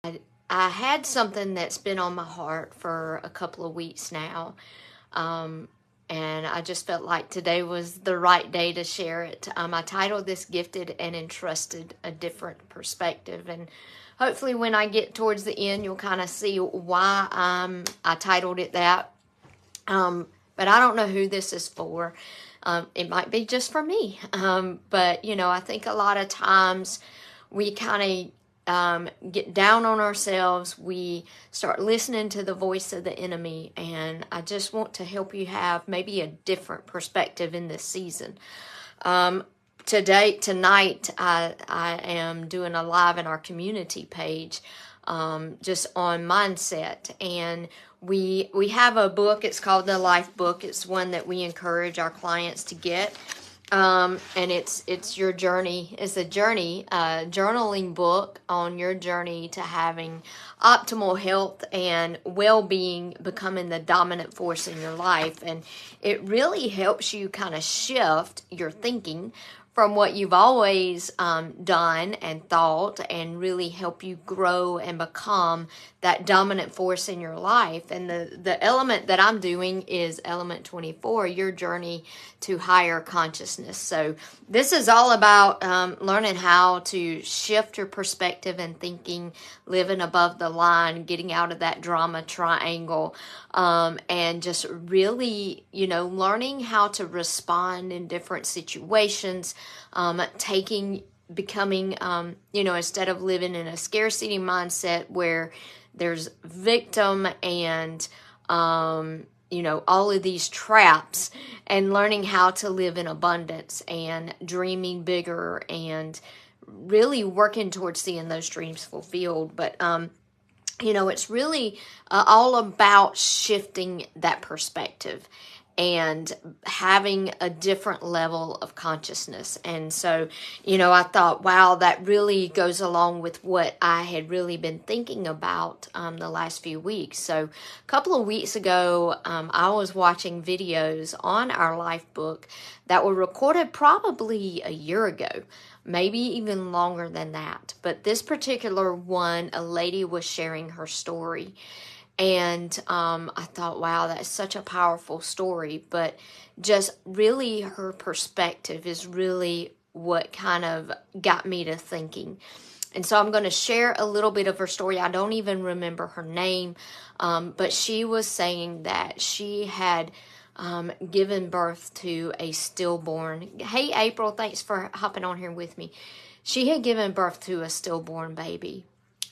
I had something that's been on my heart for a couple of weeks now. And I just felt like today was the right day to share it. I titled this Gifted and Entrusted, a Different Perspective. And hopefully when I get towards the end, you'll kind of see why I titled it that. But I don't know who this is for. It might be just for me. But, I think a lot of times we kind of get down on ourselves. We start listening to the voice of the enemy, and I just want to help you have maybe a different perspective in this season. Tonight, I am doing a live in our community page, just on mindset, and we have a book. It's called the Life Book. It's one that we encourage our clients to get. And it's your journey. It's a journaling book on your journey to having optimal health and well-being, becoming the dominant force in your life. And it really helps you kind of shift your thinking from what you've always done and thought, and really help you grow and become that dominant force in your life. And the element that I'm doing is element 24, your journey to higher consciousness. So this is all about learning how to shift your perspective and thinking, living above the line, getting out of that drama triangle, and just really, learning how to respond in different situations, becoming, instead of living in a scarcity mindset where there's victim and, all of these traps, and learning how to live in abundance and dreaming bigger and really working towards seeing those dreams fulfilled. But, it's really all about shifting that perspective and having a different level of consciousness. And so, I thought, wow, that really goes along with what I had really been thinking about the last few weeks. So a couple of weeks ago, I was watching videos on our life book that were recorded probably a year ago, maybe even longer than that. But this particular one, a lady was sharing her story. And I thought, wow, that's such a powerful story. But just really her perspective is really what kind of got me to thinking. And so I'm going to share a little bit of her story. I don't even remember her name. But she was saying that she had given birth to a stillborn. Hey, April, thanks for hopping on here with me. She had given birth to a stillborn baby.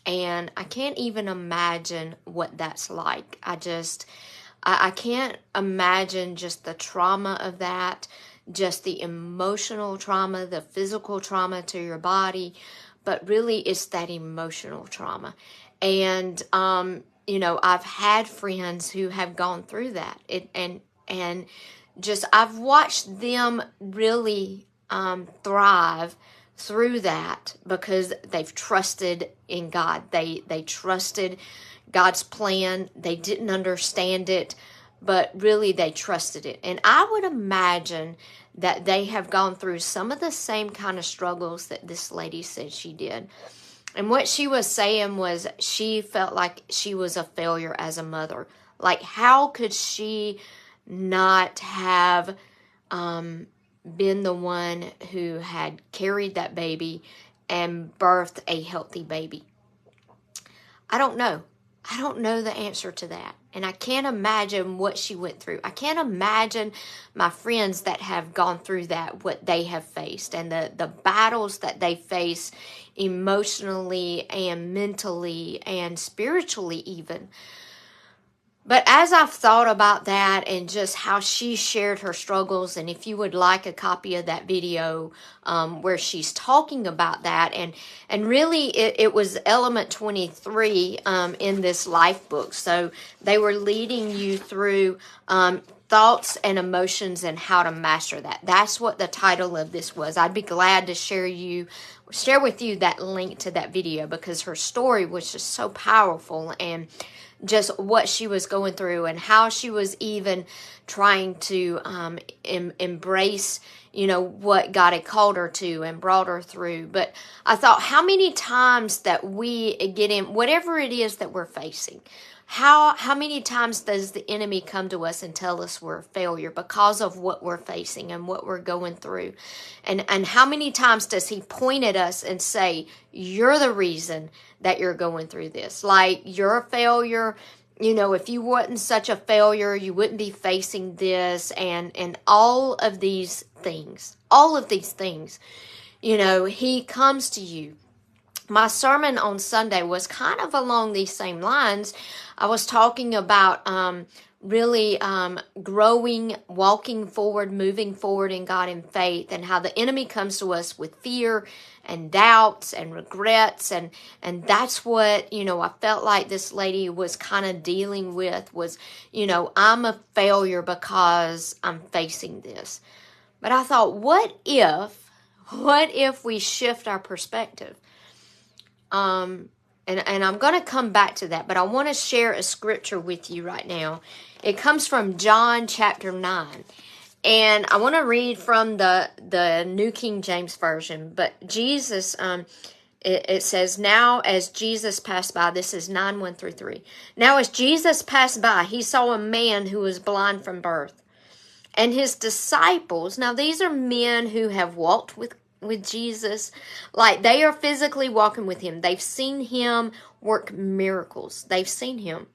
And I can't even imagine what that's like. I can't imagine just the trauma of that, just the emotional trauma, the physical trauma to your body, but really it's that emotional trauma. And, I've had friends who have gone through that. And just I've watched them really thrive through that because they've trusted in God. They trusted God's plan. They didn't understand it, but really they trusted it. And I would imagine that they have gone through some of the same kind of struggles that this lady said she did. And what she was saying was she felt like she was a failure as a mother. Like, how could she not have been the one who had carried that baby and birthed a healthy baby? I don't know. I don't know the answer to that. And I can't imagine what she went through. I can't imagine my friends that have gone through that, what they have faced, and the battles that they face emotionally and mentally and spiritually even. But as I've thought about that and just how she shared her struggles, and if you would like a copy of that video where she's talking about that, and really it was element 23 in this life book. So they were leading you through thoughts and emotions and how to master that. That's what the title of this was. I'd be glad to share with you that link to that video because her story was just so powerful. And just what she was going through and how she was even trying to embrace, what God had called her to and brought her through. But I thought, how many times that we get in whatever it is that we're facing, how many times does the enemy come to us and tell us we're a failure because of what we're facing and what we're going through? And how many times does he point at us and say, you're the reason that you're going through this? Like, you're a failure. If you wasn't such a failure, you wouldn't be facing this, and all of these things. He comes to you. My sermon on Sunday was kind of along these same lines. I was talking about really growing, walking forward, moving forward in God in faith, and how the enemy comes to us with fear and doubts and regrets, and that's what I felt like this lady was kind of dealing with was, I'm a failure because I'm facing this. But I thought, what if we shift our perspective? And I'm going to come back to that, but I want to share a scripture with you right now. It comes from John chapter 9. And I want to read from the New King James Version. But Jesus, it says, now as Jesus passed by, this is 9:1-3. Now as Jesus passed by, he saw a man who was blind from birth. And his disciples, now these are men who have walked with Jesus, like they are physically walking with him. They've seen him work miracles. They've seen him.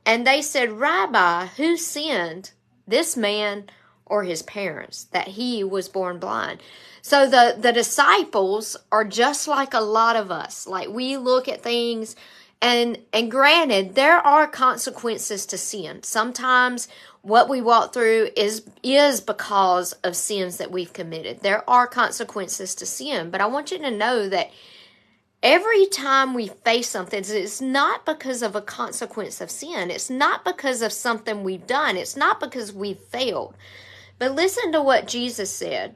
And they said, Rabbi, who sinned, this man or his parents, that he was born blind? So the disciples are just like a lot of us. Like, we look at things, and granted, there are consequences to sin. Sometimes what we walk through is because of sins that we've committed. There are consequences to sin, but I want you to know that every time we face something, it's not because of a consequence of sin. It's not because of something we've done. It's not because we've failed. But listen to what Jesus said.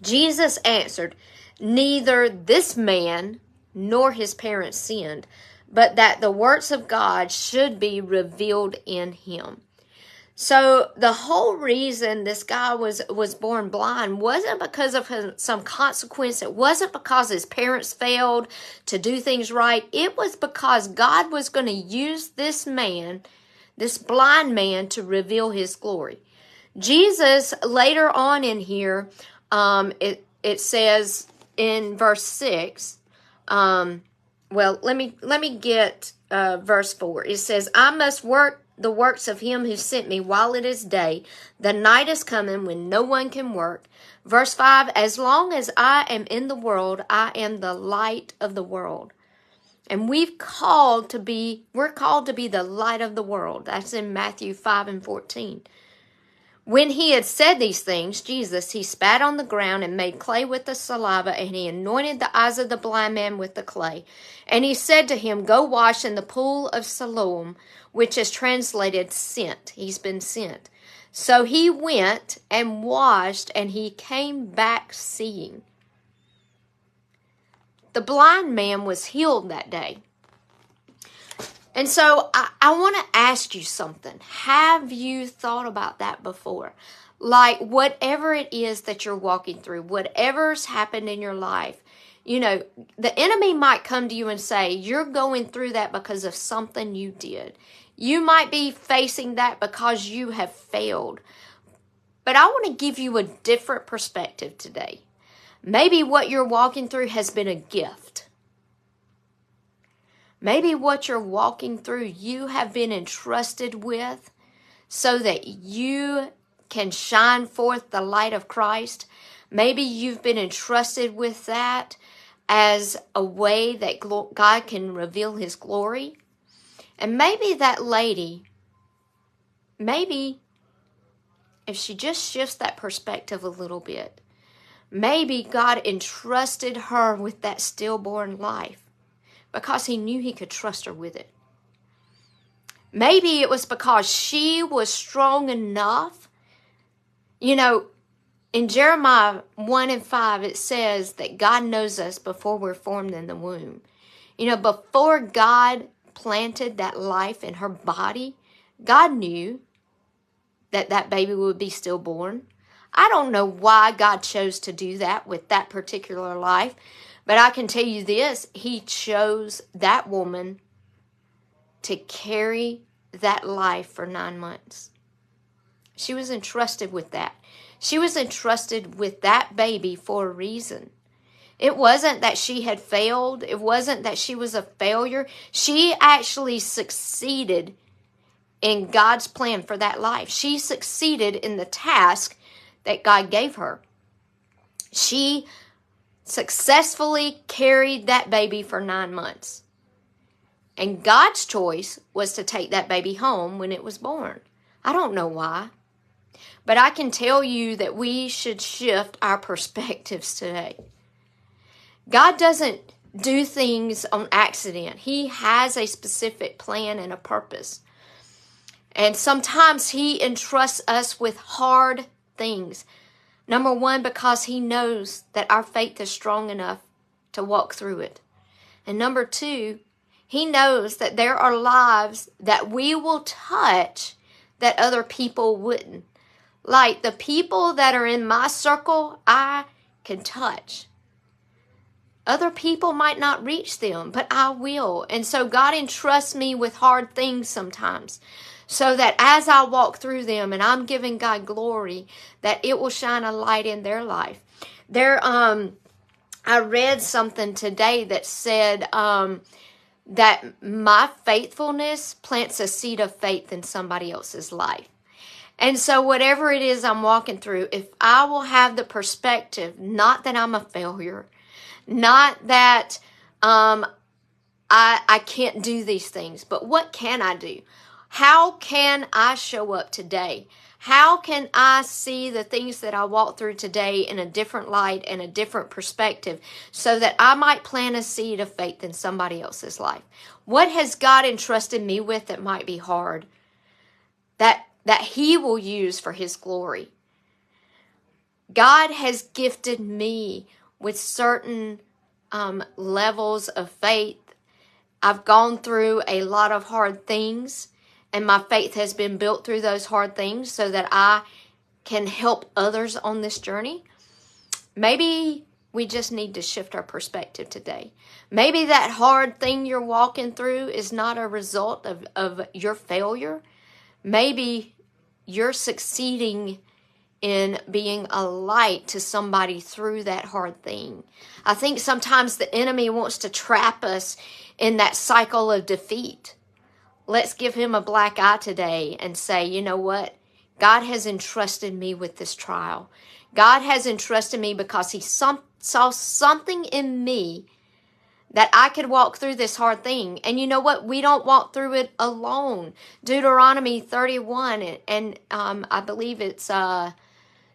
Jesus answered, neither this man nor his parents sinned, but that the works of God should be revealed in him. So the whole reason this guy was born blind wasn't because of some consequence. It wasn't because his parents failed to do things right. It was because God was going to use this man, this blind man, to reveal his glory. Jesus, later on in here, it says in verse 6, well, let me get verse 4. It says, I must work the works of him who sent me while it is day. The night is coming when no one can work. Verse 5, as long as I am in the world, I am the light of the world. And we're called to be the light of the world. That's in Matthew 5:14. When he had said these things, Jesus, he spat on the ground and made clay with the saliva, and he anointed the eyes of the blind man with the clay. And he said to him, go wash in the pool of Siloam, which is translated sent. He's been sent. So he went and washed, and he came back seeing. The blind man was healed that day. And so I want to ask you something. Have you thought about that before? Like, whatever it is that you're walking through, whatever's happened in your life, the enemy might come to you and say, you're going through that because of something you did. You might be facing that because you have failed. But I want to give you a different perspective today. Maybe what you're walking through has been a gift. Maybe what you're walking through, you have been entrusted with so that you can shine forth the light of Christ. Maybe you've been entrusted with that as a way that God can reveal his glory. And maybe that lady, maybe if she just shifts that perspective a little bit, maybe God entrusted her with that stillborn life because he knew he could trust her with it. Maybe it was because she was strong enough. In Jeremiah 1:5, it says that God knows us before we're formed in the womb. Before God planted that life in her body, God knew that that baby would be stillborn. I don't know why God chose to do that with that particular life, but I can tell you this, he chose that woman to carry that life for 9 months. She was entrusted with that. She was entrusted with that baby for a reason. It wasn't that she had failed. It wasn't that she was a failure. She actually succeeded in God's plan for that life. She succeeded in the task that God gave her. She successfully carried that baby for 9 months. And God's choice was to take that baby home when it was born. I don't know why. But I can tell you that we should shift our perspectives today. God doesn't do things on accident. He has a specific plan and a purpose. And sometimes he entrusts us with hard things. Number one, because he knows that our faith is strong enough to walk through it. And number two, he knows that there are lives that we will touch that other people wouldn't. Like the people that are in my circle, I can touch. Other people might not reach them, but I will. And so God entrusts me with hard things sometimes, so that as I walk through them and I'm giving God glory, that it will shine a light in their life. I read something today that said that my faithfulness plants a seed of faith in somebody else's life. And so whatever it is I'm walking through, if I will have the perspective, not that I'm a failure, not that I can't do these things, but what can I do? How can I show up today? How can I see the things that I walk through today in a different light and a different perspective so that I might plant a seed of faith in somebody else's life? What has God entrusted me with that might be hard, that he will use for his glory? God has gifted me with certain levels of faith. I've gone through a lot of hard things, and my faith has been built through those hard things so that I can help others on this journey. Maybe we just need to shift our perspective today. Maybe that hard thing you're walking through is not a result of your failure. Maybe you're succeeding in being a light to somebody through that hard thing. I think sometimes the enemy wants to trap us in that cycle of defeat. Let's give him a black eye today and say, you know what? God has entrusted me with this trial. God has entrusted me because he saw something in me that I could walk through this hard thing. And you know what? We don't walk through it alone. Deuteronomy 31, and I believe it's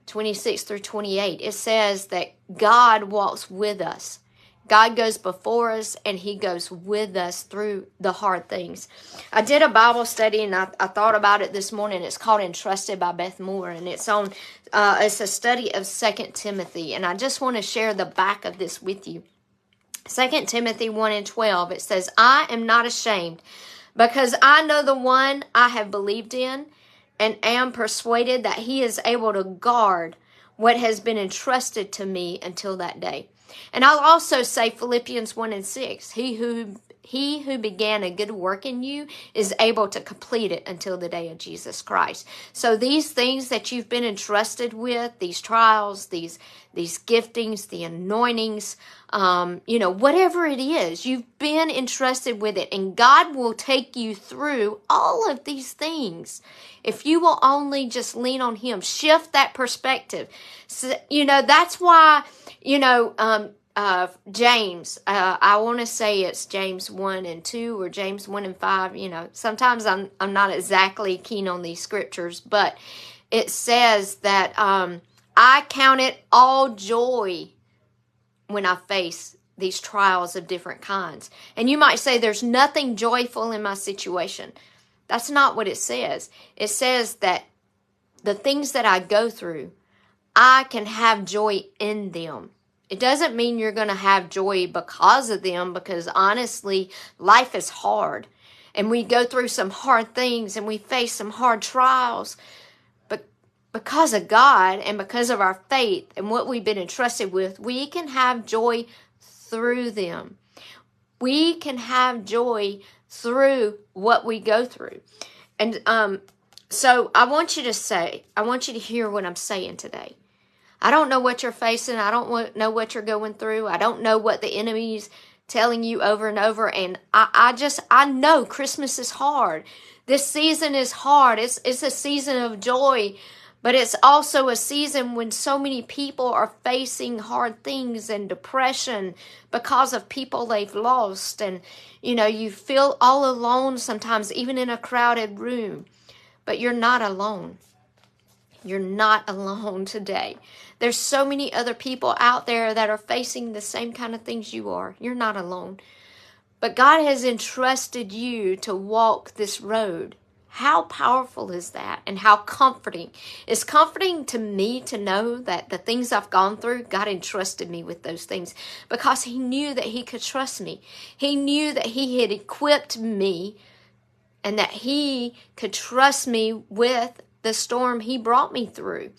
26 through 28. It says that God walks with us. God goes before us, and he goes with us through the hard things. I did a Bible study, and I thought about it this morning. It's called Entrusted by Beth Moore, and it's a study of 2 Timothy, and I just want to share the back of this with you. 2 Timothy 1:12, it says, I am not ashamed, because I know the one I have believed in, and am persuaded that he is able to guard what has been entrusted to me until that day. And I'll also say Philippians 1:6, he who began a good work in you is able to complete it until the day of Jesus Christ. So these things that you've been entrusted with, these trials, these giftings, the anointings, whatever it is, you've been entrusted with it, and God will take you through all of these things if you will only just lean on him. Shift that perspective. So, that's why, James, I want to say it's James 1:2 or James 1:5. Sometimes I'm not exactly keen on these scriptures, but it says that I count it all joy when I face these trials of different kinds. And you might say there's nothing joyful in my situation. That's not what it says. It says that the things that I go through, I can have joy in them. It doesn't mean you're going to have joy because of them, because honestly, life is hard. and we go through some hard things and we face some hard trials. But because of God and because of our faith and what we've been entrusted with, we can have joy through them. We can have joy through what we go through. And so I want you to hear what I'm saying today. I don't know what you're facing. I don't know what you're going through. I don't know what the enemy's telling you over and over. And I know Christmas is hard. This season is hard. It's a season of joy, but it's also a season when so many people are facing hard things and depression because of people they've lost. And, you feel all alone sometimes, even in a crowded room. But you're not alone. You're not alone today. There's so many other people out there that are facing the same kind of things you are. You're not alone. But God has entrusted you to walk this road. How powerful is that? And how comforting. It's comforting to me to know that the things I've gone through, God entrusted me with those things because He knew that He could trust me. He knew that He had equipped me and that He could trust me with the storm He brought me through.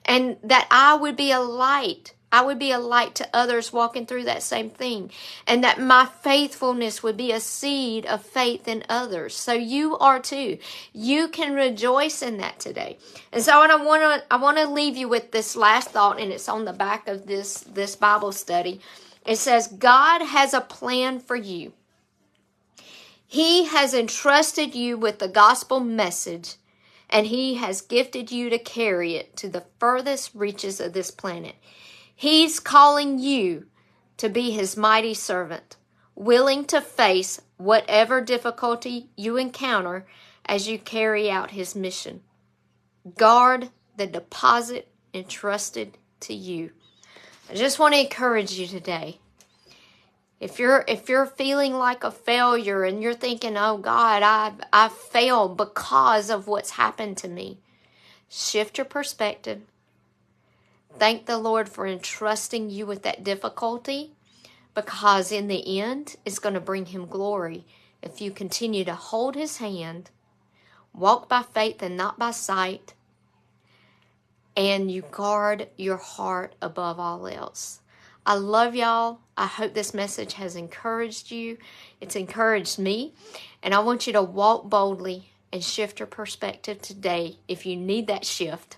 And that I would be a light. I would be a light to others walking through that same thing. And that my faithfulness would be a seed of faith in others. So you are too. You can rejoice in that today. And so I want to leave you with this last thought, and it's on the back of this Bible study. It says, God has a plan for you. He has entrusted you with the gospel message, and He has gifted you to carry it to the furthest reaches of this planet. He's calling you to be His mighty servant, willing to face whatever difficulty you encounter as you carry out His mission. Guard the deposit entrusted to you. I just want to encourage you today. If you're feeling like a failure and you're thinking, oh God, I've failed because of what's happened to me, shift your perspective. Thank the Lord for entrusting you with that difficulty, because in the end, it's going to bring Him glory if you continue to hold His hand, walk by faith and not by sight, and you guard your heart above all else. I love y'all. I hope this message has encouraged you. It's encouraged me. And I want you to walk boldly and shift your perspective today if you need that shift.